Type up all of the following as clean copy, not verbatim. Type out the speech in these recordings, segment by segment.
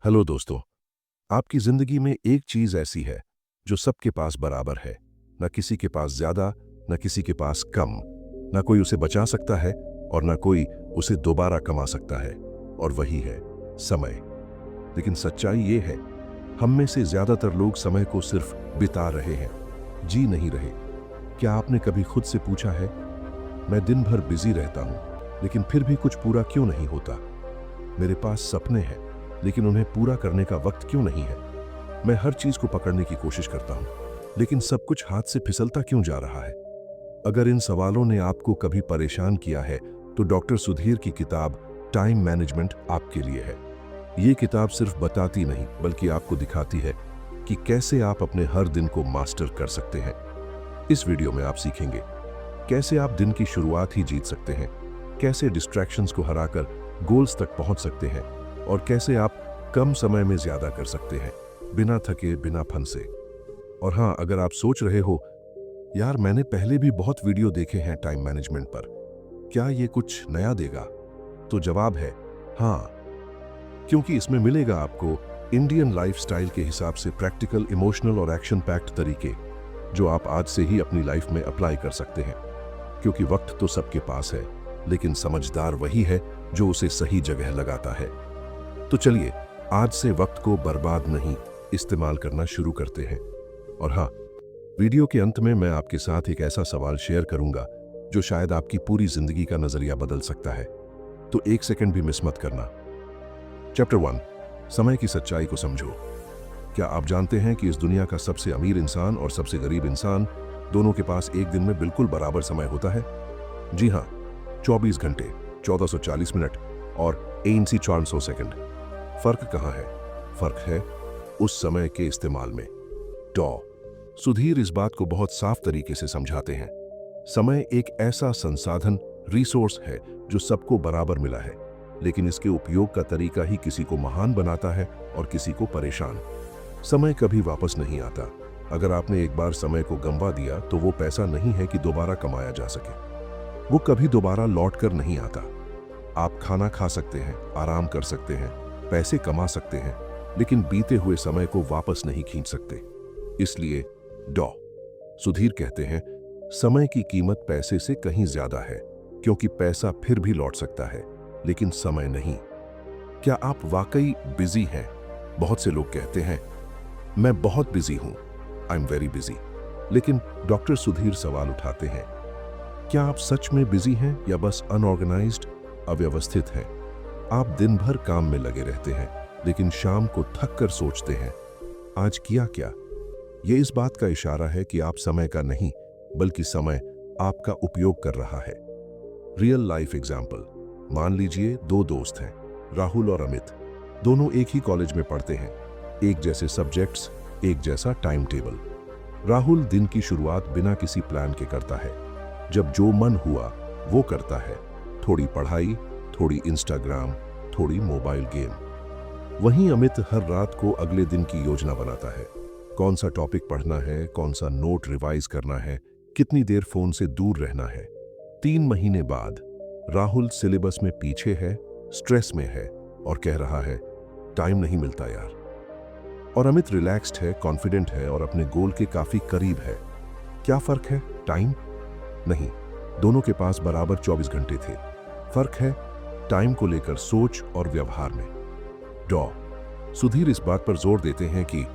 Hello दोस्तों। आपकी जिंदगी में एक चीज ऐसी है जो सबके पास बराबर है। न किसी के पास ज्यादा, न किसी के पास कम। न कोई उसे बचा सकता है और न कोई उसे दोबारा कमा सकता है, और वही है समय। लेकिन सच्चाई ये है, हम में से ज्यादातर लोग समय को सिर्फ बिता रहे हैं, जी नहीं रहे। क्या आपने कभी खुद से पूछा है, मैं दिन भर बिजी रहता हूं लेकिन फिर भी कुछ पूरा क्यों नहीं होता? मेरे पास सपने हैं लेकिन उन्हें पूरा करने का वक्त क्यों नहीं है? मैं हर चीज को पकड़ने की कोशिश करता हूं लेकिन सब कुछ हाथ से फिसलता क्यों जा रहा है? अगर इन सवालों ने आपको कभी परेशान किया है तो डॉक्टर सुधीर की किताब टाइम मैनेजमेंट आपके लिए है। ये किताब सिर्फ बताती नहीं बल्कि आपको दिखाती है कि कैसे आप अपने हर दिन को मास्टर कर सकते हैं। इस वीडियो में आप सीखेंगे कैसे आप दिन की शुरुआत ही जीत सकते हैं, कैसे डिस्ट्रैक्शंस को हराकर गोल्स तक पहुंच सकते हैं, और कैसे आप कम समय में ज्यादा कर सकते हैं, बिना थके, बिना फंसे। और हाँ, अगर आप सोच रहे हो, यार मैंने पहले भी बहुत वीडियो देखे हैं टाइम मैनेजमेंट पर, क्या ये कुछ नया देगा? तो जवाब है हाँ, क्योंकि इसमें मिलेगा आपको इंडियन लाइफस्टाइल के हिसाब से प्रैक्टिकल, इमोशनल और एक्शन पैक्ड तरीके जो आप आज से ही अपनी लाइफ में अप्लाई कर सकते हैं। क्योंकि वक्त तो सबके पास है, लेकिन समझदार वही है जो उसे सही जगह लगाता है। तो चलिए आज से वक्त को बर्बाद नहीं, इस्तेमाल करना शुरू करते हैं। और हाँ, वीडियो के अंत में मैं आपके साथ एक ऐसा सवाल शेयर करूंगा जो शायद आपकी पूरी जिंदगी का नजरिया बदल सकता है। तो एक सेकंड भी मिस मत करना। चैप्टर 1, समय की सच्चाई को समझो। क्या आप जानते हैं कि इस दुनिया का सबसे अमीर इंसान और सबसे गरीब इंसान दोनों के पास एक दिन में बिल्कुल बराबर समय होता है? जी हाँ, 24 घंटे, 1440 मिनट और 400 सेकंड। फर्क कहाँ है? फर्क है उस समय के इस्तेमाल में। डॉ सुधीर इस बात को बहुत साफ तरीके से समझाते हैं। समय एक ऐसा संसाधन, रिसोर्स है जो सबको बराबर मिला है, लेकिन इसके उपयोग का तरीका ही किसी को महान बनाता है और किसी को परेशान। समय कभी वापस नहीं आता। अगर आपने एक बार समय को गंवा दिया तो वो पैसा नहीं है कि दोबारा कमाया जा सके। वो कभी दोबारा लौट कर नहीं आता। आप खाना खा सकते हैं, आराम कर सकते हैं, पैसे कमा सकते हैं, लेकिन बीते हुए समय को वापस नहीं खींच सकते। इसलिए डॉ सुधीर कहते हैं, समय की कीमत पैसे से कहीं ज्यादा है, क्योंकि पैसा फिर भी लौट सकता है, लेकिन समय नहीं। क्या आप वाकई बिजी हैं? बहुत से लोग कहते हैं, मैं बहुत बिजी हूं, आई एम वेरी बिजी। लेकिन डॉक्टर सुधीर सवाल उठाते हैं, क्या आप सच में बिजी हैं या बस अनऑर्गेनाइज्ड, अव्यवस्थित हैं? आप दिन भर काम में लगे रहते हैं, लेकिन शाम को थक कर सोचते हैं, आज किया क्या? यह इस बात का इशारा है कि आप समय का नहीं, बल्कि समय आपका उपयोग कर रहा है। रियल लाइफ एग्जाम्पल, मान लीजिए दो दोस्त हैं, राहुल और अमित। दोनों एक ही कॉलेज में पढ़ते हैं, एक जैसे सब्जेक्ट्स, एक जैसा टाइम टेबल। राहुल दिन की शुरुआत बिना किसी प्लान के करता है। जब जो मन हुआ वो करता है, थोड़ी पढ़ाई, थोड़ी इंस्टाग्राम, थोड़ी मोबाइल गेम। वहीं अमित हर रात को अगले दिन की योजना बनाता है, कौन सा टॉपिक पढ़ना है, कौन सा नोट रिवाइज करना है, कितनी देर फोन से दूर रहना है। 3 महीने बाद राहुल सिलेबस में पीछे है, स्ट्रेस में है और कह रहा है, टाइम नहीं मिलता यार। और अमित रिलैक्स्ड है, कॉन्फिडेंट है और अपने गोल के काफी करीब है। क्या फर्क है? टाइम नहीं, दोनों के पास बराबर 24 घंटे थे। फर्क है टाइम को लेकर सोच और व्यवहार में। डॉ सुधीर इस बात पर जोर देते हैं कि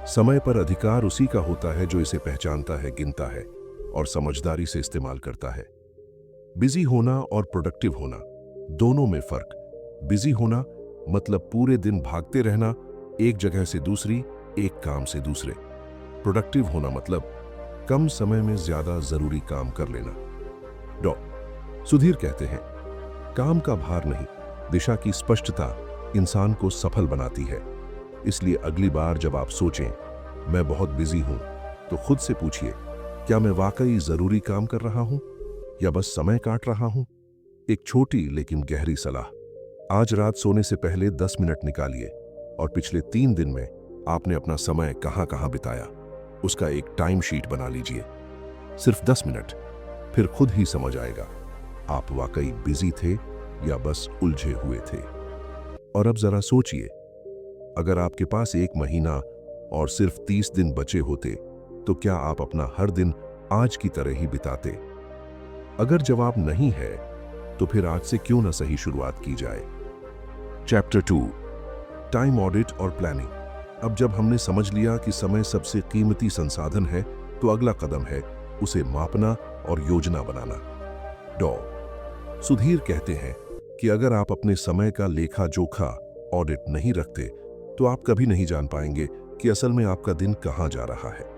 समय पर अधिकार उसी का होता है जो इसे पहचानता है, गिनता है और समझदारी से इस्तेमाल करता है। बिजी होना और प्रोडक्टिव होना, दोनों में फर्क। बिजी होना मतलब पूरे दिन भागते रहना, एक जगह से दूसरी, एक काम से दूसरे। प्रोडक्टिव होना मतलब कम समय में ज्यादा जरूरी काम कर लेना। डॉ सुधीर कहते हैं, काम का भार नहीं, दिशा की स्पष्टता इंसान को सफल बनाती है। इसलिए अगली बार जब आप सोचें मैं बहुत बिजी हूं, तो खुद से पूछिए, क्या मैं वाकई जरूरी काम कर रहा हूं या बस समय काट रहा हूं? एक छोटी लेकिन गहरी सलाह, आज रात सोने से पहले 10 मिनट निकालिए और पिछले 3 दिन में आपने अपना समय कहां कहां बिताया, उसका एक टाइम शीट बना लीजिए। सिर्फ 10 मिनट, फिर खुद ही समझ आएगा आप वाकई बिजी थे या बस उलझे हुए थे। और अब जरा सोचिए, अगर आपके पास 1 महीना और सिर्फ 30 दिन बचे होते तो क्या आप अपना हर दिन आज की तरह ही बिताते? अगर जवाब नहीं है तो फिर आज से क्यों ना सही शुरुआत की जाए। चैप्टर 2, टाइम ऑडिट और प्लानिंग। अब जब हमने समझ लिया कि समय सबसे कीमती संसाधन है तो अगला कदम है उसे मापना और योजना बनाना। डॉ. सुधीर कहते हैं कि अगर आप अपने समय का लेखा जोखा ऑडिट नहीं रखते तो आप कभी नहीं जान पाएंगे कि असल में आपका दिन कहां जा रहा है।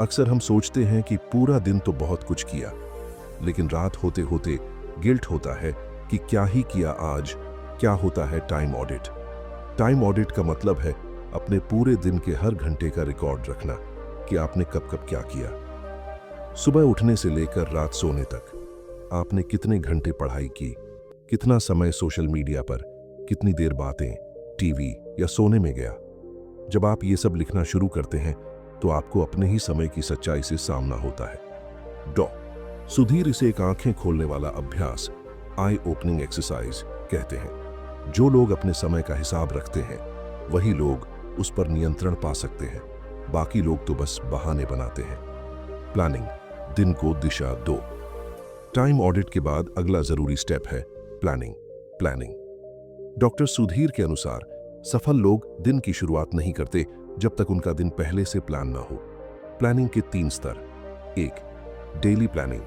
अक्सर हम सोचते हैं कि पूरा दिन तो बहुत कुछ किया, लेकिन रात होते होते गिल्ट होता है कि क्या ही किया आज। क्या होता है टाइम ऑडिट? टाइम ऑडिट का मतलब है अपने पूरे दिन के हर घंटे का रिकॉर्ड रखना कि आपने कब कब क्या किया। सुबह उठने से लेकर रात सोने तक आपने कितने घंटे पढ़ाई की, कितना समय सोशल मीडिया पर, कितनी देर बातें, टीवी या सोने में गया। जब आप ये सब लिखना शुरू करते हैं तो आपको अपने ही समय की सच्चाई से सामना होता है। डॉ. सुधीर इसे एक आंखें खोलने वाला अभ्यास, आई ओपनिंग एक्सरसाइज कहते हैं। जो लोग अपने समय का हिसाब रखते हैं वही लोग उस पर नियंत्रण पा सकते हैं, बाकी लोग तो बस बहाने बनाते हैं। प्लानिंग, दिन को दिशा दो। टाइम ऑडिट के बाद अगला जरूरी स्टेप है प्लानिंग। प्लानिंग डॉक्टर सुधीर के अनुसार सफल लोग दिन की शुरुआत नहीं करते जब तक उनका दिन पहले से प्लान ना हो। प्लानिंग के 3 स्तर। 1. डेली प्लानिंग,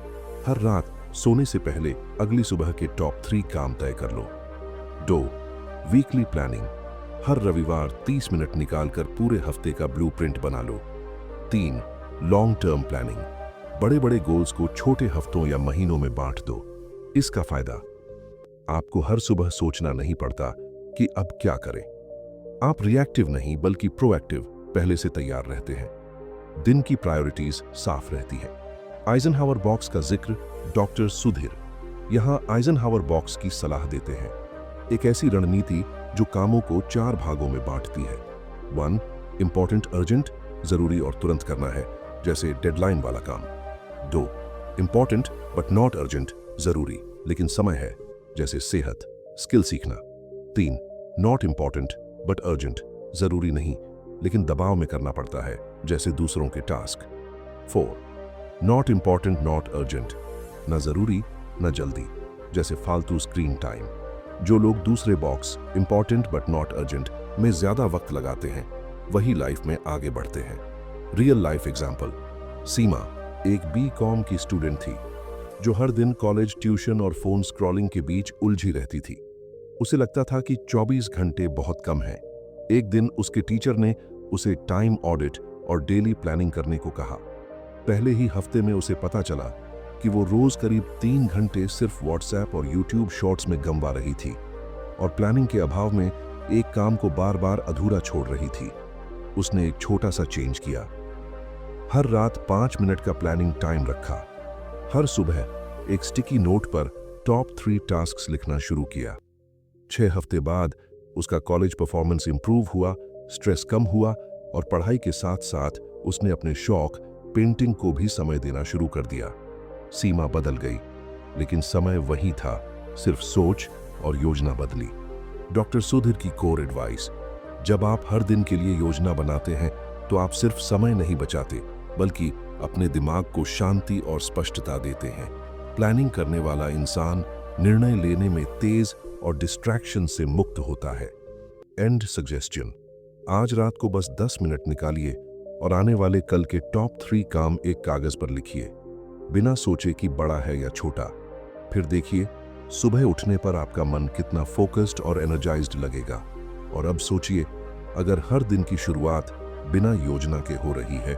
हर रात सोने से पहले अगली सुबह के टॉप 3 काम तय कर लो। 2. वीकली प्लानिंग, हर रविवार 30 मिनट निकालकर पूरे हफ्ते का ब्लूप्रिंट बना लो। 3. लॉन्ग टर्म प्लानिंग, बड़े बड़े गोल्स को छोटे हफ्तों या महीनों में बांट दो। इसका फायदा, आपको हर सुबह सोचना नहीं पड़ता कि अब क्या करें। आप रिएक्टिव नहीं बल्कि प्रोएक्टिव पहले से तैयार रहते हैं। दिन की प्रायोरिटीज साफ रहती है। आइजनहावर बॉक्स का जिक्र डॉक्टर सुधीर यहां आइजनहावर बॉक्स की सलाह देते हैं। एक ऐसी रणनीति जो कामों को 4 भागों में बांटती है। 1. इंपॉर्टेंट अर्जेंट, जरूरी और तुरंत करना है, जैसे डेडलाइन वाला काम। 2. इंपॉर्टेंट बट नॉट अर्जेंट, जरूरी लेकिन समय है, जैसे सेहत, स्किल सीखना। 3. नॉट इंपॉर्टेंट बट अर्जेंट, जरूरी नहीं लेकिन दबाव में करना पड़ता है, जैसे दूसरों के task. 4. Not important not urgent, न जरूरी न जल्दी, जैसे फालतू स्क्रीन टाइम। जो लोग दूसरे box important but not urgent में ज्यादा वक्त लगाते हैं वही लाइफ में आगे बढ़ते हैं। रियल लाइफ एग्जाम्पल, सीमा एक बीकॉम की स्टूडेंट थी जो हर दिन कॉलेज, ट्यूशन और फोन स्क्रॉलिंग के बीच उलझी रहती थी। उसे लगता था कि 24 घंटे बहुत कम हैं। एक दिन उसके टीचर ने उसे टाइम ऑडिट और डेली प्लानिंग करने को कहा। पहले ही हफ्ते में उसे पता चला कि वो रोज करीब 3 घंटे सिर्फ व्हाट्सएप और यूट्यूब शॉर्ट्स में गंवा रही थी और प्लानिंग के अभाव में एक काम को बार बार अधूरा छोड़ रही थी। उसने एक छोटा सा चेंज किया। हर रात 5 मिनट का प्लानिंग टाइम रखा। हर सुबह एक स्टिकी नोट पर टॉप 3 टास्क्स लिखना शुरू किया। 6 हफ्ते बाद उसका कॉलेज परफॉर्मेंस इंप्रूव हुआ, स्ट्रेस कम हुआ और पढ़ाई के साथ साथ उसने अपने शौक पेंटिंग को भी समय देना शुरू कर दिया। सीमा बदल गई, लेकिन समय वही था, सिर्फ सोच और योजना बदली। डॉक्टर सुधीर की कोर एडवाइस, जब आप हर दिन के लिए योजना बनाते हैं तो आप सिर्फ समय नहीं बचाते बल्कि अपने दिमाग को शांति और स्पष्टता देते हैं। प्लानिंग करने वाला इंसान निर्णय लेने में तेज और डिस्ट्रैक्शन से मुक्त होता है। एंड सजेशन, आज रात को बस 10 मिनट निकालिए और आने वाले कल के टॉप 3 काम एक कागज पर लिखिए, बिना सोचे कि बड़ा है या छोटा। फिर देखिए सुबह उठने पर आपका मन कितना फोकस्ड और एनर्जाइज्ड लगेगा। और अब सोचिए, अगर हर दिन की शुरुआत बिना योजना के हो रही है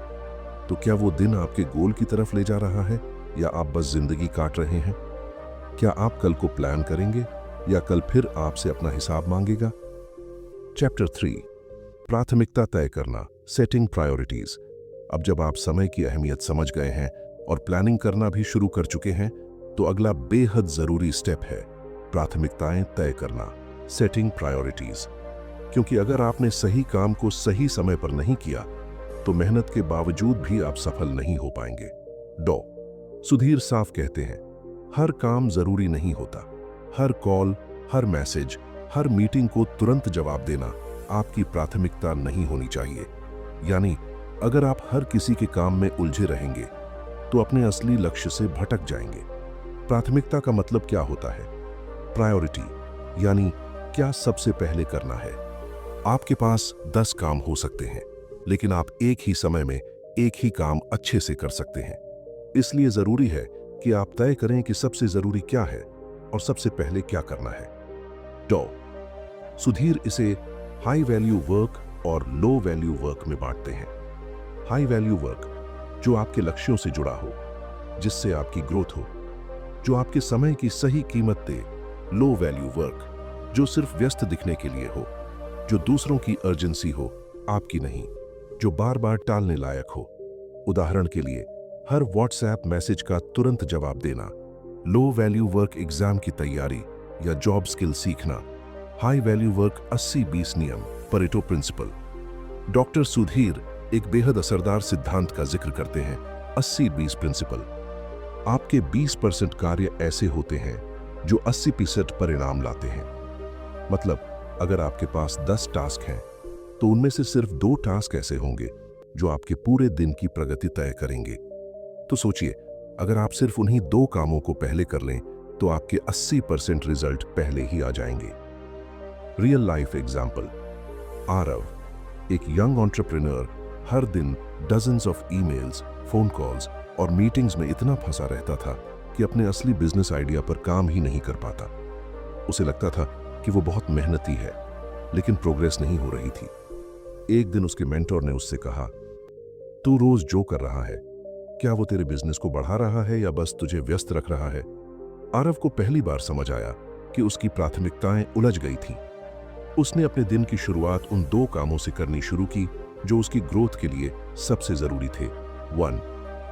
तो क्या वो दिन आपके गोल की तरफ ले जा रहा है या आप बस जिंदगी काट रहे हैं? क्या आप कल को प्लान करेंगे या कल फिर आपसे अपना हिसाब मांगेगा? चैप्टर 3, प्राथमिकता तय करना, सेटिंग प्रायोरिटीज। अब जब आप समय की अहमियत समझ गए हैं और प्लानिंग करना भी शुरू कर चुके हैं तो अगला बेहद जरूरी स्टेप है प्राथमिकताएं तय करना, सेटिंग प्रायोरिटीज। क्योंकि अगर आपने सही काम को सही समय पर नहीं किया तो मेहनत के बावजूद भी आप सफल नहीं हो पाएंगे। डॉ. सुधीर साफ कहते हैं, हर काम जरूरी नहीं होता। हर कॉल, हर मैसेज, हर मीटिंग को तुरंत जवाब देना आपकी प्राथमिकता नहीं होनी चाहिए। यानी अगर आप हर किसी के काम में उलझे रहेंगे तो अपने असली लक्ष्य से भटक जाएंगे। प्राथमिकता का मतलब क्या होता है? प्रायोरिटी, यानी क्या सबसे पहले करना है। आपके पास 10 काम हो सकते हैं, लेकिन आप एक ही समय में एक ही काम अच्छे से कर सकते हैं। इसलिए जरूरी है कि आप तय करें कि सबसे जरूरी क्या है और सबसे पहले क्या करना है। डॉ सुधीर इसे हाई वैल्यू वर्क और लो वैल्यू वर्क में बांटते हैं। हाई वैल्यू वर्क जो आपके लक्ष्यों से जुड़ा हो, जिससे आपकी ग्रोथ हो, जो आपके समय की सही कीमत दे। लो वैल्यू वर्क जो सिर्फ व्यस्त दिखने के लिए हो, जो दूसरों की अर्जेंसी हो, आपकी नहीं, जो बार बार टालने लायक हो। उदाहरण के लिए, हर व्हाट्सएप मैसेज का तुरंत जवाब देना। लो वैल्यू वर्क एग्जाम की तैयारी या जॉब स्किल सीखना। हाई वैल्यू वर्क 80-20 नियम, परेटो प्रिंसिपल। डॉक्टर सुधीर एक बेहद असरदार सिद्धांत का जिक्र करते हैं, 80-20 प्रिंसिपल। आपके 20% कार्य ऐसे होते हैं जो 80% परिणाम लाते हैं। मतलब अगर आपके पास 10 टास्क हैं तो उनमें से सिर्फ 2 टास्क ऐसे होंगे जो आपके पूरे दिन की प्रगति तय करेंगे। तो सोचिए, अगर आप सिर्फ उन्हीं 2 कामों को पहले कर लें तो आपके 80% रिजल्ट पहले ही आ जाएंगे। Real life example. आरव, एक यंग एंटरप्रेन्योर, हर दिन dozens of emails, phone calls और मीटिंग्स में इतना फंसा रहता था कि अपने असली बिजनेस आइडिया पर काम ही नहीं कर पाता। उसे लगता था कि वो बहुत मेहनती है, लेकिन प्रोग्रेस नहीं हो रही थी। एक दिन उसके मेंटोर ने उससे कहा, तू रोज जो कर रहा है, क्या वो तेरे बिजनेस को बढ़ा रहा है या बस तुझे व्यस्त रख रहा है? आरव को पहली बार समझ आया कि उसकी प्राथमिकताएं उलझ गई थीं। उसने अपने दिन की शुरुआत उन 2 कामों से करनी शुरू की जो उसकी ग्रोथ के लिए सबसे जरूरी थे। 1.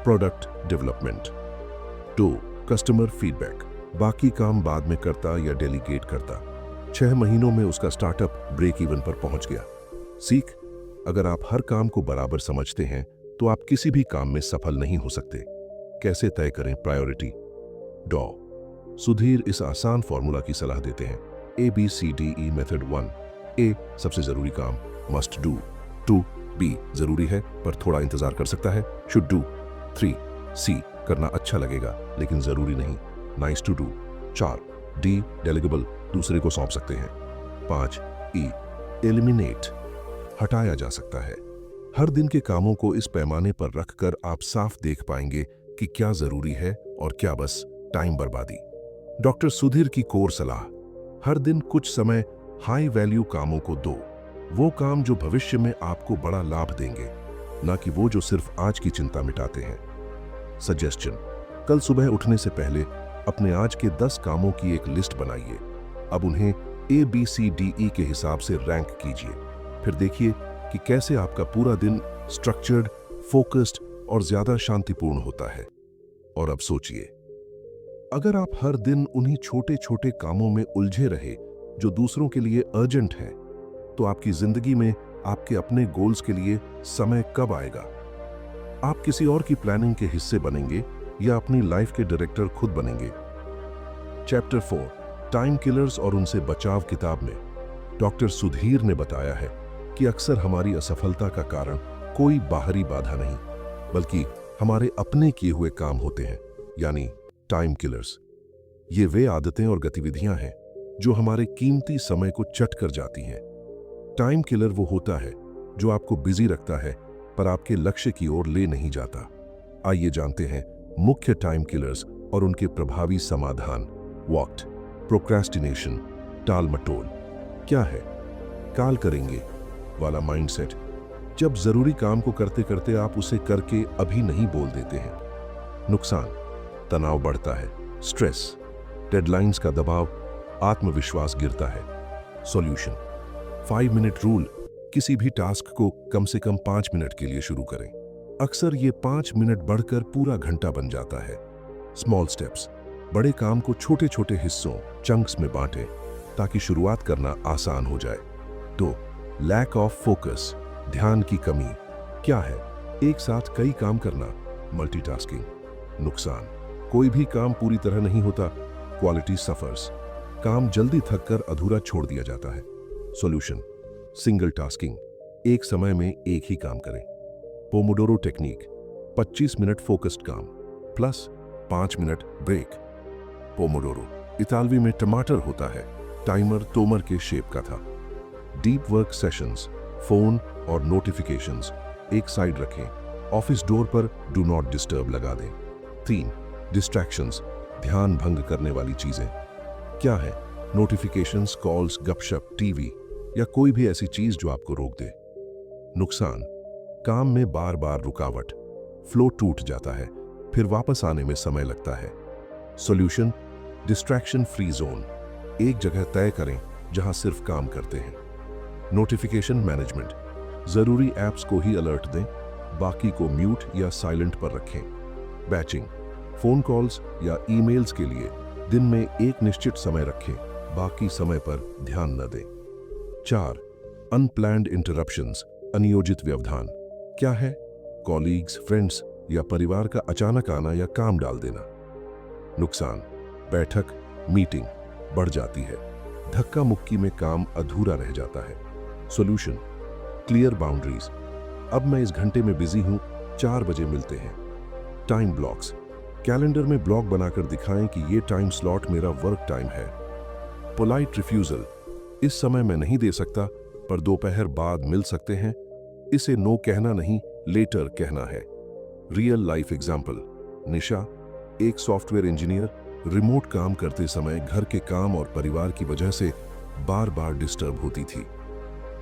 Product development. 2. Customer feedback. बाकी काम बाद में करता या डेलीगेट करता। 6 महीनों में उसका स्टार्टअप ब्रेक इवन पर पहुंच गया। सीख, अगर आप हर काम को बराबर समझते हैं तो आप किसी भी काम में सफल नहीं हो सकते। कैसे तय करें प्रायोरिटी? डॉ सुधीर इस आसान फॉर्मूला की सलाह देते हैं। ABCDE method 1. A सबसे जरूरी काम, मस्ट डू। 2. B जरूरी है पर थोड़ा इंतजार कर सकता है, शुड डू। 3. C करना अच्छा लगेगा लेकिन जरूरी नहीं, नाइस टू डू। 4. D डेलीगेबल, दूसरे को सौंप सकते हैं। 5. E एलिमिनेट, हटाया जा सकता है। हर दिन के कामों को इस पैमाने पर रखकर आप साफ देख पाएंगे कि क्या जरूरी है और क्या बस टाइम बर्बादी। डॉक्टर सुधीर की कोर सलाह, हर दिन कुछ समय हाई वैल्यू कामों को दो। वो काम जो भविष्य में आपको बड़ा लाभ देंगे, ना कि वो जो सिर्फ आज की चिंता मिटाते हैं। सजेशन, कल सुबह उठने से पहले अपने आज के 10 कामों की एक लिस्ट बनाइए। अब उन्हें ABCDE के हिसाब से रैंक कीजिए। फिर देखिए कि कैसे आपका पूरा दिन स्ट्रक्चर्ड, फोकस्ड और ज्यादा शांतिपूर्ण होता है। और अब सोचिए, अगर आप हर दिन उन्हीं छोटे छोटे कामों में उलझे रहे जो दूसरों के लिए अर्जेंट हैं, तो आपकी जिंदगी में आपके अपने गोल्स के लिए समय कब आएगा? आप किसी और की प्लानिंग के हिस्से बनेंगे या अपनी लाइफ के डायरेक्टर खुद बनेंगे? चैप्टर 4, टाइम किलर्स और उनसे बचाव किताब में डॉक्टर सुधीर ने बताया है कि अक्सर हमारी असफलता का कारण कोई बाहरी बाधा नहीं, बल्कि हमारे अपने किए हुए काम होते हैं, यानी टाइम किलर्स। ये वे आदतें और गतिविधियां हैं जो हमारे कीमती समय को चट कर जाती हैं। टाइम किलर वो होता है जो आपको बिजी रखता है पर आपके लक्ष्य की ओर ले नहीं जाता। आइए जानते हैं मुख्य टाइम किलर्स और उनके प्रभावी समाधान। वॉट, प्रोक्रेस्टिनेशन, टाल मटोल। क्या है? काल करेंगे वाला माइंडसेट, जब जरूरी काम को करते करते आप उसे करके अभी नहीं बोल देते हैं। नुकसान, तनाव बढ़ता है, स्ट्रेस, डेडलाइंस का दबाव, आत्मविश्वास गिरता है। सॉल्यूशन, 5 मिनट रूल, किसी भी टास्क को कम से कम 5 मिनट के लिए शुरू करें। अक्सर ये 5 मिनट बढ़कर पूरा घंटा बन जाता है। स्मॉल स्टेप्स, बड़े काम को छोटे छोटे हिस्सों, चंक्स में बांटें ताकि शुरुआत करना आसान हो जाए। 2. लैक ऑफ फोकस, ध्यान की कमी। क्या है? एक साथ कई काम करना, मल्टीटास्किंग। नुकसान, कोई भी काम पूरी तरह नहीं होता, क्वालिटी सफर्स। काम जल्दी थक कर अधूरा छोड़ दिया जाता है। सॉल्यूशन, सिंगल टास्किंग, एक समय में एक ही काम करें। पोमोडोरो टेक्निक, 25 मिनट फोकस्ड काम प्लस 5 मिनट ब्रेक। पोमोडोरो इतालवी में टमाटर होता है, टाइमर तोमर के शेप का था। डीप वर्क सेशंस, फोन और नोटिफिकेशंस एक साइड रखें, ऑफिस डोर पर डू नॉट डिस्टर्ब लगा दें। 3 डिस्ट्रैक्शंस, ध्यान भंग करने वाली चीजें क्या है? नोटिफिकेशंस, कॉल्स, गपशप, टीवी या कोई भी ऐसी चीज जो आपको रोक दे। नुकसान, काम में बार बार रुकावट, फ्लो टूट जाता है, फिर वापस आने में समय लगता है। सॉल्यूशन, डिस्ट्रैक्शन फ्री जोन, एक जगह तय करें जहां सिर्फ काम करते हैं। नोटिफिकेशन मैनेजमेंट, जरूरी ऐप्स को ही अलर्ट दें, बाकी को म्यूट या साइलेंट पर रखें। बैचिंग, फोन कॉल्स या ईमेल्स के लिए दिन में एक निश्चित समय रखें, बाकी समय पर ध्यान न दें। 4 अनप्लैन्ड इंटरप्शंस, अनियोजित व्यवधान क्या है? कॉलीग्स, फ्रेंड्स या परिवार का अचानक आना या काम डाल देना। नुकसान, बैठक, मीटिंग बढ़ जाती है, धक्का मुक्की में काम अधूरा रह जाता है। सॉल्यूशन, क्लियर बाउंड्रीज, अब मैं इस घंटे में बिजी हूं, 4 बजे मिलते हैं। टाइम ब्लॉक्स, कैलेंडर में ब्लॉक बनाकर दिखाएं कि ये टाइम स्लॉट मेरा वर्क टाइम है। पोलाइट रिफ्यूजल, इस समय मैं नहीं दे सकता पर दोपहर बाद मिल सकते हैं, इसे नो कहना नहीं, लेटर कहना है। रियल लाइफ एग्जाम्पल, निशा एक सॉफ्टवेयर इंजीनियर रिमोट काम करते समय घर के काम और परिवार की वजह से बार बार डिस्टर्ब होती थी।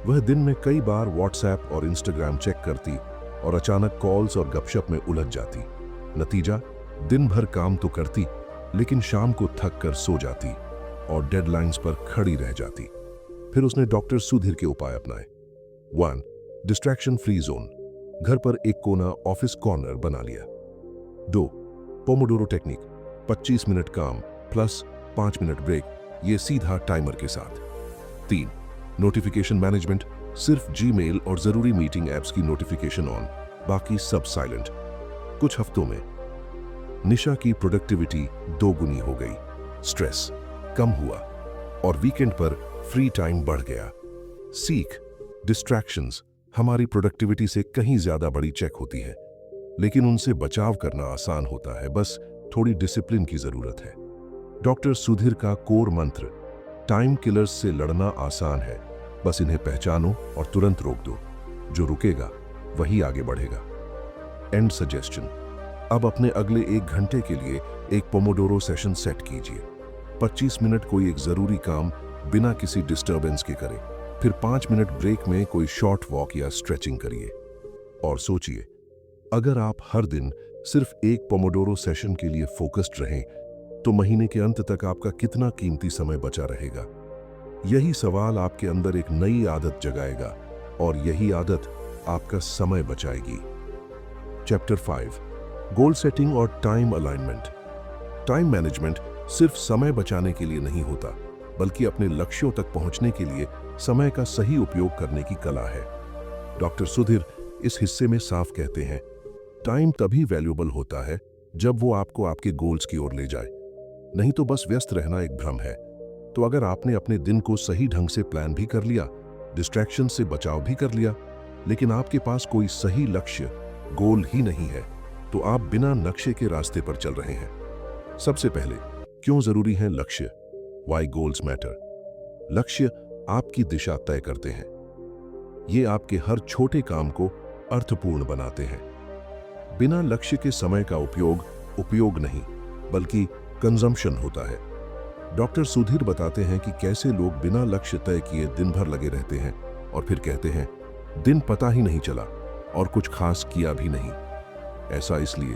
वह दिन में कई बार व्हाट्सएप और इंस्टाग्राम चेक करती और अचानक कॉल्स और गपशप में उलझ जाती। नतीजा, दिन भर काम तो करती लेकिन शाम को थक कर सो जाती और डेडलाइंस पर खड़ी रह जाती। फिर उसने डॉक्टर सुधीर के उपाय अपनाए। 1 डिस्ट्रैक्शन फ्री जोन, घर पर एक कोना ऑफिस कॉर्नर बना लिया। 2 पोमोडोरो टेक्निक, 25 मिनट काम प्लस 5 मिनट ब्रेक, ये सीधा टाइमर के साथ। 3 नोटिफिकेशन मैनेजमेंट, सिर्फ जीमेल और जरूरी मीटिंग एप्स की नोटिफिकेशन ऑन, बाकी सब साइलेंट। कुछ हफ्तों में निशा की प्रोडक्टिविटी 2 गुनी हो गई, स्ट्रेस कम हुआ और वीकेंड पर फ्री टाइम बढ़ गया। सीख, डिस्ट्रैक्शंस हमारी प्रोडक्टिविटी से कहीं ज्यादा बड़ी चेक होती है, लेकिन उनसे बचाव करना आसान होता है, बस थोड़ी डिसिप्लिन की जरूरत है। डॉक्टर सुधीर का कोर मंत्र, टाइम किलर्स से लड़ना आसान है, बस इन्हें पहचानो और तुरंत रोक दो, जो रुकेगा वही आगे बढ़ेगा। एंड सजेशन, अब अपने अगले 1 घंटे के लिए एक पोमोडोरो सेशन सेट कीजिए। 25 मिनट कोई एक जरूरी काम बिना किसी डिस्टर्बेंस के करें, फिर 5 मिनट ब्रेक में कोई शॉर्ट वॉक या स्ट्रेचिंग करिए। और सोचिए, अगर आप हर दिन सिर्फ एक पोमोडोरो सेशन के लिए फोकस्ड रहें तो महीने के अंत तक आपका कितना कीमती समय बचा रहेगा? यही सवाल आपके अंदर एक नई आदत जगाएगा और यही आदत आपका समय बचाएगी। चैप्टर 5 गोल सेटिंग और टाइम अलाइनमेंट। टाइम मैनेजमेंट सिर्फ समय बचाने के लिए नहीं होता, बल्कि अपने लक्ष्यों तक पहुंचने के लिए समय का सही उपयोग करने की कला है। डॉक्टर सुधीर इस हिस्से में साफ कहते हैं, टाइम तभी वैल्यूएबल होता है जब वो आपको आपके गोल्स की ओर ले जाए, नहीं तो बस व्यस्त रहना एक भ्रम है। तो अगर आपने अपने दिन को सही ढंग से प्लान भी कर लिया, डिस्ट्रैक्शन से बचाव भी कर लिया, लेकिन आपके पास कोई सही लक्ष्य, गोल ही नहीं है, तो आप बिना नक्शे के रास्ते पर चल रहे हैं। सबसे पहले, क्यों जरूरी है लक्ष्य? Why goals matter? लक्ष्य आपकी दिशा तय करते हैं। ये आपके हर छोटे काम को अर्थपूर्ण बनाते हैं। बिना लक्ष्य के समय का उपयोग नहीं, बल्कि कंजम्पशन होता है। डॉक्टर सुधीर बताते हैं कि कैसे लोग बिना लक्ष्य तय किए दिन भर लगे रहते हैं और फिर कहते हैं, दिन पता ही नहीं चला और कुछ खास किया भी नहीं। ऐसा इसलिए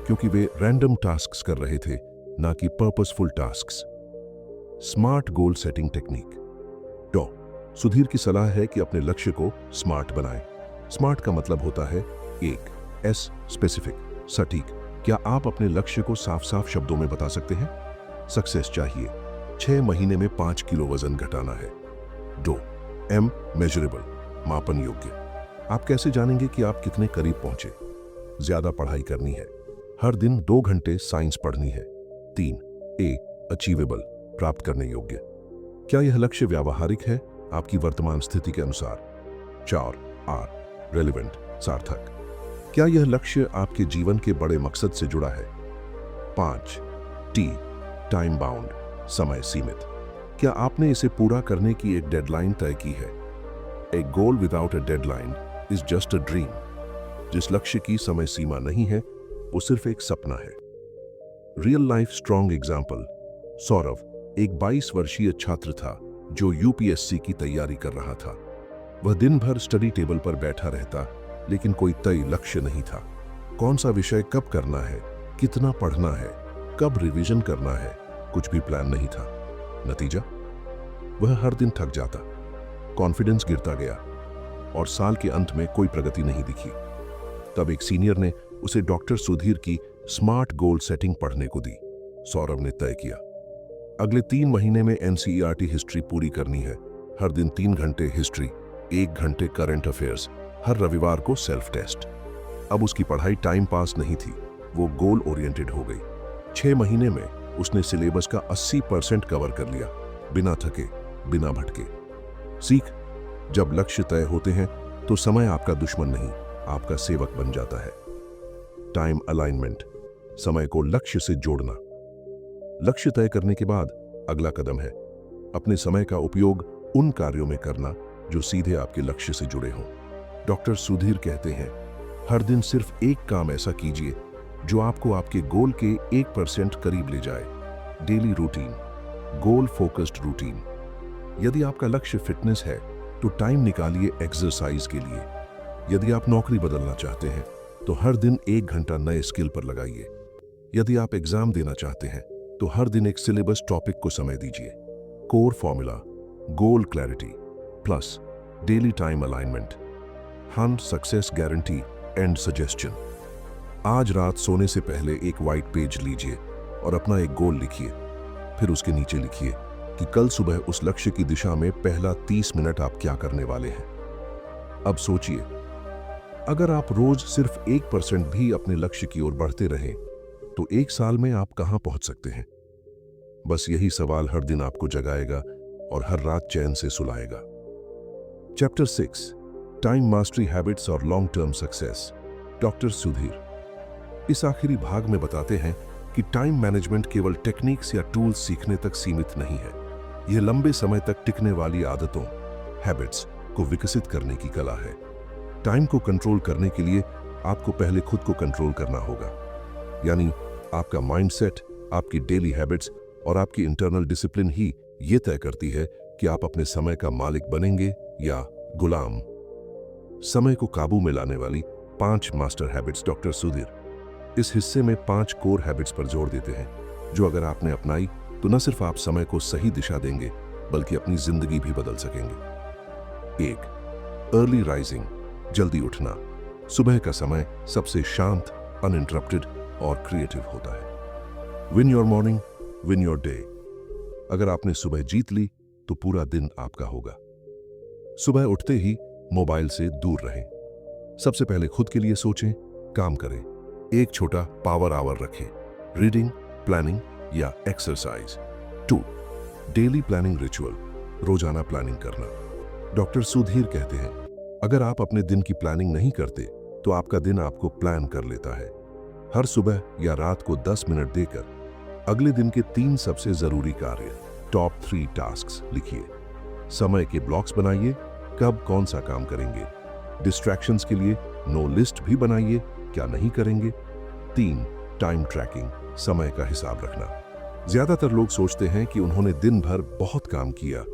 क्योंकि वे रैंडम टास्क्स कर रहे थे, ना कि purposeful tasks. Smart goal setting technique. डॉ सुधीर की सलाह है कि अपने लक्ष्य को स्मार्ट बनाएं। स्मार्ट का मतलब होता है 1 S स्पेसिफिक, सटीक। क्या आप अपने लक्ष्य को साफ साफ शब्दों में बता सकते हैं? सक्सेस चाहिए, 6 महीने में 5 किलो वजन घटाना है। 2 M मेजरेबल, मापन योग्य। आप कैसे जानेंगे कि आप कितने करीब पहुंचे? ज्यादा पढ़ाई करनी है, हर दिन 2 घंटे साइंस पढ़नी है। 3 A अचीवेबल, प्राप्त करने योग्य। क्या यह लक्ष्य व्यावहारिक है आपकी वर्तमान स्थिति के अनुसार? 4 आर रेलिवेंट सार्थक। क्या यह लक्ष्य आपके जीवन के बड़े मकसद से जुड़ा है? 5 टी टाइम बाउंड समय सीमित। क्या आपने इसे पूरा करने की एक डेडलाइन तय की है? A goal without a deadline is just a dream. जिस लक्ष्य की समय सीमा नहीं है वो सिर्फ एक सपना है। Real life strong example. Saurabh एक 22 वर्षीय छात्र था जो यूपीएससी की तैयारी कर रहा था। वह दिन भर स्टडी टेबल पर बैठा रहता, लेकिन कोई तय लक्ष्य नहीं था। कौन सा विषय कब करना है, कितना पढ़ना है, कब रिवीजन करना है, कुछ भी प्लान नहीं था। नतीजा, वह हर दिन थक जाता, कॉन्फिडेंस गिरता गया और साल के अंत में कोई प्रगति नहीं दिखी। तब एक सीनियर ने उसे डॉक्टर सुधीर की स्मार्ट गोल सेटिंग पढ़ने को दी। सौरभ ने तय किया, अगले 3 महीने में एनसीईआरटी हिस्ट्री पूरी करनी है। हर दिन 3 घंटे हिस्ट्री, 1 घंटे करंट अफेयर्स, हर रविवार को सेल्फ टेस्ट। अब उसकी पढ़ाई टाइम पास नहीं थी, वो गोल ओरिएंटेड हो गई। 6 महीने में उसने सिलेबस का 80% कवर कर लिया, बिना थके, बिना भटके। सीख, जब लक्ष्य तय होते हैं तो समय आपका दुश्मन नहीं, आपका सेवक बन जाता है। टाइम अलाइनमेंट, समय को लक्ष्य से जोड़ना। लक्ष्य तय करने के बाद अगला कदम है अपने समय का उपयोग उन कार्यों में करना जो सीधे आपके लक्ष्य से जुड़े हों। डॉक्टर सुधीर कहते हैं, हर दिन सिर्फ एक काम ऐसा कीजिए जो आपको आपके गोल के 1% करीब ले जाए। डेली रूटीन, गोल फोकस्ड रूटीन। यदि आपका लक्ष्य फिटनेस है तो टाइम निकालिए एक्सरसाइज के लिए। यदि आप नौकरी बदलना चाहते हैं तो हर दिन 1 घंटा नए स्किल पर लगाइए। यदि आप एग्जाम देना चाहते हैं तो हर दिन एक सिलेबस टॉपिक को समय दीजिए। Core formula, goal clarity plus daily time alignment. हन सक्सेस गारंटी एंड सजेशन। आज रात सोने से पहले एक व्हाइट पेज लीजिए और अपना एक गोल लिखिए। फिर उसके नीचे लिखिए कि कल सुबह उस लक्ष्य की दिशा में पहला 30 मिनट आप क्या करने वाले हैं। अब सोचिए, अगर आप रोज सिर्फ 1% भी अपने लक्ष्य की ओर बढ़ते रहें तो 1 साल में आप कहां पहुंच सकते हैं? बस यही सवाल हर दिन आपको जगाएगा और हर रात चैन से सुलाएगा। चैप्टर 6, टाइम मास्टरी हैबिट्स और long term success. Doctor Sudhir इस आखिरी भाग में बताते हैं कि टाइम मैनेजमेंट केवल टेक्निक्स या टूल्स सीखने तक सीमित नहीं है। यह लंबे समय तक टिकने वाली आदतों, हैबिट्स को विकसित करने की कला है। टाइम को कंट्रोल करने के लिए आपको पहले खुद को कंट्रोल करना होगा, यानी आपका माइंडसेट, आपकी डेली हैबिट्स और आपकी इंटरनल डिसिप्लिन ही ये तय करती है कि आप अपने समय का मालिक बनेंगे या गुलाम। समय को काबू में लाने वाली 5 मास्टर हैबिट्स। डॉक्टर सुधीर इस हिस्से में 5 कोर हैबिट्स पर जोर देते हैं जो अगर आपने अपनाई तो न सिर्फ आप समय को सही दिशा देंगे बल्कि अपनी जिंदगी भी बदल सकेंगे। 1, अर्ली राइजिंग, जल्दी उठना। सुबह का समय सबसे शांत, अनइंटरप्टेड और क्रिएटिव होता है। Win your morning, win your day. अगर आपने सुबह जीत ली तो पूरा दिन आपका होगा। सुबह उठते ही मोबाइल से दूर रहें। सबसे पहले खुद के लिए सोचें, काम करें। एक छोटा पावर आवर रखें, रीडिंग, प्लानिंग या एक्सरसाइज। 2, डेली प्लानिंग रिचुअल, रोजाना प्लानिंग करना। डॉक्टर सुधीर कहते हैं, अगर आप अपने दिन की प्लानिंग नहीं करते तो आपका दिन आपको प्लान कर लेता है। हर सुबह या रात को 10 मिनट देकर अगले दिन के 3 सबसे जरूरी कार्य, टॉप 3 टास्क्स लिखिए। समय के ब्लॉक्स बनाइए, कब कौन सा काम करेंगे। डिस्ट्रैक्शंस के लिए नो लिस्ट भी बनाइए, क्या नहीं करेंगे। 3, टाइम ट्रैकिंग, समय का हिसाब रखना। ज्यादातर लोग सोचते हैं कि उन्होंने दिन भर बहुत काम किया,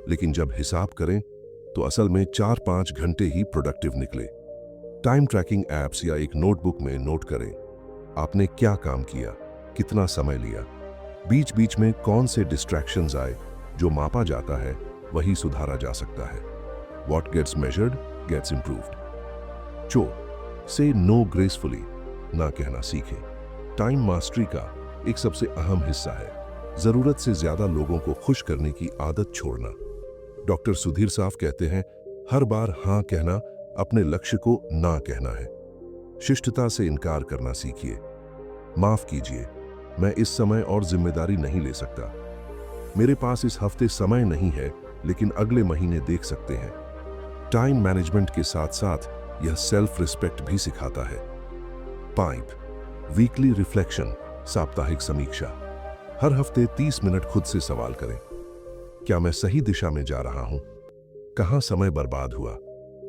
लेकिन जब हिसाब करें तो असल में 4-5 घंटे ही प्रोडक्टिव निकले। टाइम ट्रैकिंग एप्स या एक नोटबुक में नोट करें, आपने क्या काम किया, कितना समय लिया, बीच बीच में कौन से डिस्ट्रैक्शंस आए। जो मापा जाता है वही सुधारा जा सकता है। What gets measured gets improved. 4, से नो ग्रेसफुली, ना कहना सीखें। टाइम मास्टरी का एक सबसे अहम हिस्सा है जरूरत से ज्यादा लोगों को खुश करने की आदत छोड़ना। डॉक्टर सुधीर साफ कहते हैं, हर बार हां कहना अपने लक्ष्य को ना कहना है। शिष्टता से इनकार करना सीखिए। माफ कीजिए, मैं इस समय और जिम्मेदारी नहीं ले सकता। मेरे पास इस हफ्ते समय नहीं है, लेकिन अगले महीने देख सकते हैं। टाइम मैनेजमेंट के साथ साथ यह सेल्फ रिस्पेक्ट भी सिखाता है। 5. वीकली रिफ्लेक्शन, साप्ताहिक समीक्षा। हर हफ्ते 30 मिनट खुद से सवाल करें। क्या मैं सही दिशा में जा रहा हूं? कहां समय बर्बाद हुआ?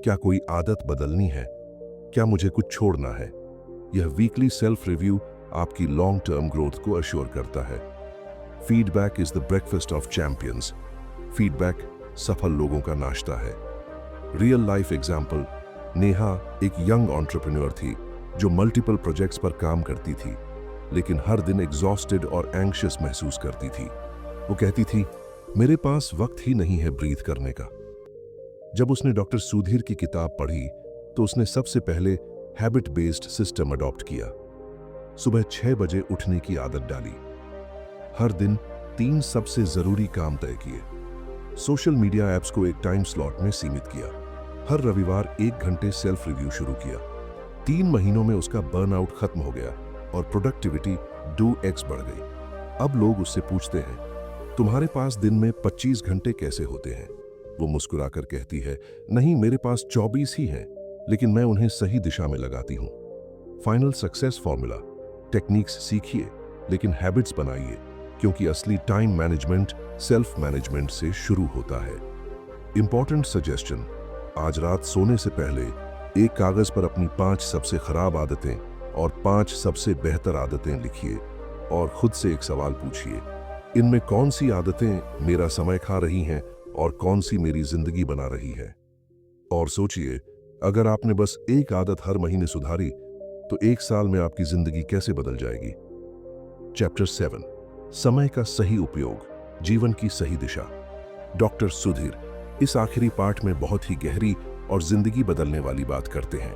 क्या कोई आदत बदलनी है? क्या मुझे कुछ छोड़ना है? यह वीकली सेल्फ रिव्यू आपकी लॉन्ग टर्म ग्रोथ को अश्योर करता है। Feedback is the breakfast of champions. Feedback सफल लोगों का नाश्ता है। रियल लाइफ एग्जाम्पल, नेहा एक यंग एंटरप्रेन्योर थी जो मल्टीपल प्रोजेक्ट्स पर काम करती थी, लेकिन हर दिन एग्जॉस्टेड और एंग्शियस महसूस करती थी। वो कहती थी, मेरे पास वक्त ही नहीं है ब्रीथ करने का। जब उसने डॉक्टर सुधीर की किताब पढ़ी तो उसने सबसे पहले हैबिट बेस्ड सिस्टम अडॉप्ट किया। सुबह 6 बजे उठने की आदत डाली। हर दिन 3 सबसे जरूरी काम तय किए। सोशल मीडिया ऐप्स को एक टाइम स्लॉट में सीमित किया। हर रविवार 1 घंटे सेल्फ रिव्यू शुरू किया। 3 महीनों में उसका बर्नआउट खत्म हो गया और प्रोडक्टिविटी 2x बढ़ गई। अब लोग उससे पूछते हैं, तुम्हारे पास दिन में 25 घंटे कैसे होते हैं? वो मुस्कुराकर कहती है, नहीं, मेरे पास 24 ही हैं, लेकिन मैं उन्हें सही दिशा में लगाती हूं। फाइनल सक्सेस फॉर्मूला, टेक्निक्स सीखिए लेकिन हैबिट्स बनाइए, क्योंकि असली टाइम मैनेजमेंट सेल्फ मैनेजमेंट से शुरू होता है। इंपॉर्टेंट सजेशन, आज रात सोने से पहले एक कागज पर अपनी 5 सबसे खराब आदतें और 5 सबसे बेहतर आदतें लिखिए और खुद से एक सवाल पूछिए, इनमें कौन सी आदतें मेरा समय खा रही हैं और कौन सी मेरी जिंदगी बना रही है। और सोचिए, अगर आपने बस एक आदत हर महीने सुधारी तो 1 साल में आपकी जिंदगी कैसे बदल जाएगी। चैप्टर 7, समय का सही उपयोग, जीवन की सही दिशा। डॉक्टर सुधीर इस आखिरी पार्ट में बहुत ही गहरी और जिंदगी बदलने वाली बात करते हैं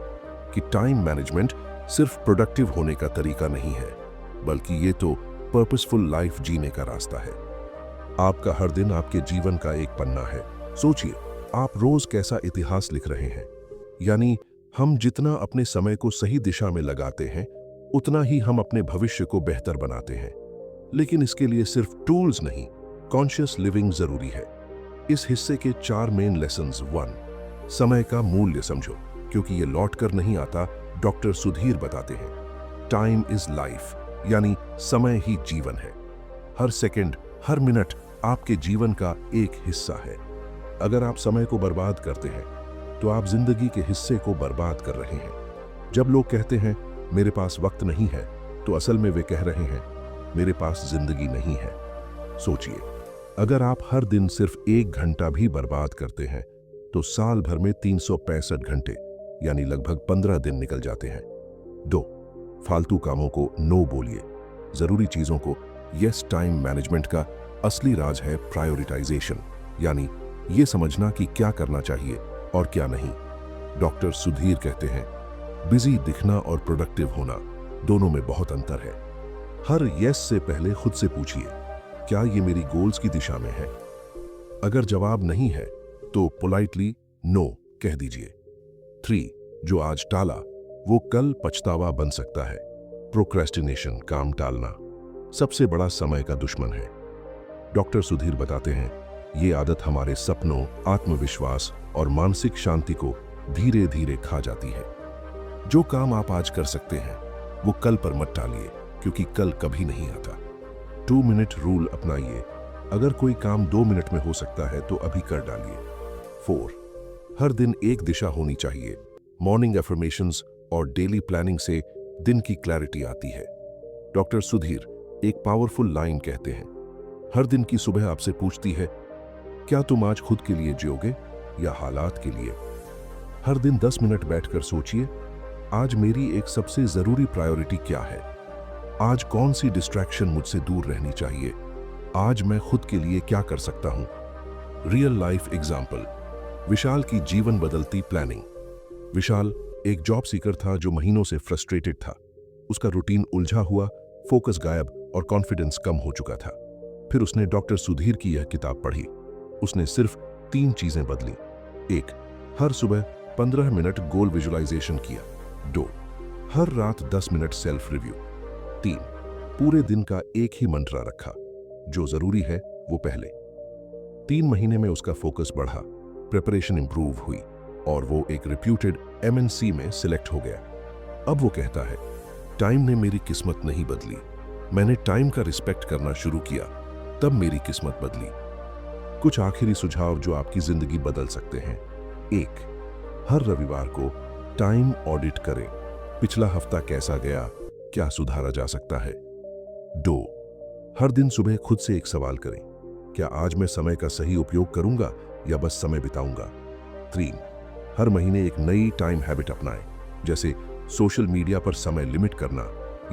कि टाइम मैनेजमेंट सिर्फ प्रोडक्टिव होने का तरीका नहीं है, बल्कि ये तो पर्पसफुल लाइफ जीने का रास्ता है। आपका हर दिन आपके जीवन का एक पन्ना है। सोचिए, आप रोज कैसा इतिहास लिख रहे हैं। यानी हम जितना अपने समय को सही दिशा में लगाते हैं, उतना ही हम अपने भविष्य को बेहतर बनाते हैं। लेकिन इसके लिए सिर्फ टूल्स नहीं, कॉन्शियस लिविंग जरूरी है। इस हिस्से के 4 मेन लेसन्स। 1, समय का मूल्य समझो, क्योंकि ये लौट कर नहीं आता। डॉक्टर सुधीर बताते हैं, टाइम इज लाइफ, यानी समय ही जीवन है। हर सेकंड, हर मिनट आपके जीवन का एक हिस्सा है। अगर आप समय को बर्बाद करते हैं तो आप जिंदगी के हिस्से को बर्बाद कर रहे हैं। जब लोग कहते हैं मेरे पास वक्त नहीं है, तो असल में वे कह रहे हैं मेरे पास जिंदगी नहीं है। सोचिए, अगर आप हर दिन सिर्फ 1 घंटा भी बर्बाद करते हैं तो साल भर में 365 घंटे यानी लगभग 15 दिन निकल जाते हैं। 2, फालतू कामों को नो बोलिए। जरूरी चीजों को यस। टाइम मैनेजमेंट का असली राज है प्रायोरिटाइजेशन, यानी ये समझना कि क्या करना चाहिए और क्या नहीं। डॉक्टर सुधीर कहते हैं, बिजी दिखना और प्रोडक्टिव होना दोनों में बहुत अंतर है। हर यस से पहले खुद से पूछिए, क्या ये मेरी गोल्स की दिशा में है? अगर जवाब नहीं है तो पोलाइटली नो कह दीजिए। 3, जो आज टाला वो कल पछतावा बन सकता है। प्रोक्रेस्टिनेशन, काम टालना, सबसे बड़ा समय का दुश्मन है। डॉक्टर सुधीर बताते हैं, ये आदत हमारे सपनों, आत्मविश्वास और मानसिक शांति को धीरे धीरे खा जाती है। जो काम आप आज कर सकते हैं वो कल पर मत टालिए, क्योंकि कल कभी नहीं आता। 2 मिनट रूल अपनाइए। अगर कोई काम 2 मिनट में हो सकता है तो अभी कर डालिए। 4, हर दिन एक दिशा होनी चाहिए। मॉर्निंग एफर्मेशंस और डेली प्लानिंग से दिन की क्लैरिटी आती है। डॉक्टर सुधीर एक पावरफुल लाइन कहते हैं, हर दिन की सुबह आपसे पूछती है, क्या तुम आज खुद के लिए जियोगे या हालात के लिए? हर दिन 10 मिनट बैठकर सोचिए, आज मेरी एक सबसे जरूरी प्रायोरिटी क्या है? आज कौन सी डिस्ट्रैक्शन मुझसे दूर रहनी चाहिए? आज मैं खुद के लिए क्या कर सकता हूं? रियल लाइफ एग्जाम्पल, विशाल की जीवन बदलती प्लानिंग। विशाल एक जॉब सीकर था जो महीनों से फ्रस्ट्रेटेड था। उसका रूटीन उलझा हुआ, फोकस गायब और कॉन्फिडेंस कम हो चुका था। फिर उसने डॉक्टर सुधीर की यह किताब पढ़ी। उसने सिर्फ 3 चीजें बदली। 1, हर सुबह 15 मिनट गोल विजुअलाइजेशन किया। 2, हर रात 10 मिनट सेल्फ रिव्यू। 3, पूरे दिन का एक ही मंत्रा रखा, जो जरूरी है वो पहले। 3 महीने में उसका फोकस बढ़ा, प्रिपरेशन इंप्रूव हुई और वो एक रिप्यूटेड MNC में सिलेक्ट हो गया। अब वो कहता है, टाइम ने मेरी किस्मत नहीं बदली, मैंने टाइम का रिस्पेक्ट करना शुरू किया, तब मेरी किस्मत बदली। कुछ आखिरी सुझाव जो आपकी जिंदगी बदल सकते हैं। 1. हर रविवार को टाइम ऑडिट करें। पिछला हफ्ता कैसा गया, क्या सुधारा जा सकता है। 2. हर दिन सुबह खुद से एक सवाल करें, क्या आज मैं समय का सही उपयोग करूंगा या बस समय बिताऊंगा। 3. हर महीने एक नई टाइम हैबिट अपनाएं, जैसे सोशल मीडिया पर समय लिमिट करना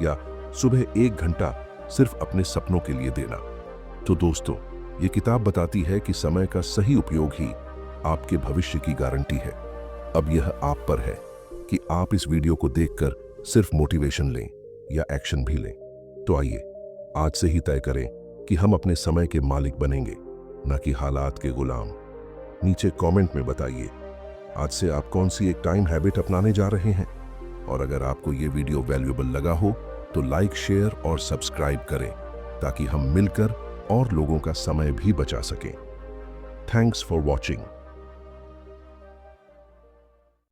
या सुबह 1 घंटा सिर्फ अपने सपनों के लिए देना। तो दोस्तों, ये किताब बताती है कि समय का सही उपयोग ही आपके भविष्य की गारंटी है। अब यह आप पर है कि आप इस वीडियो को देखकर सिर्फ मोटिवेशन लें या एक्शन भी लें। तो आइए आज से ही तय करें कि हम अपने समय के मालिक बनेंगे, न कि हालात के गुलाम। नीचे कमेंट में बताइए आज से आप कौन सी एक टाइम हैबिट अपनाने जा रहे हैं। और अगर आपको ये वीडियो वैल्यूएबल लगा हो तो लाइक, शेयर और सब्सक्राइब करें, ताकि हम मिलकर और लोगों का समय भी बचा सकें। Thanks for watching.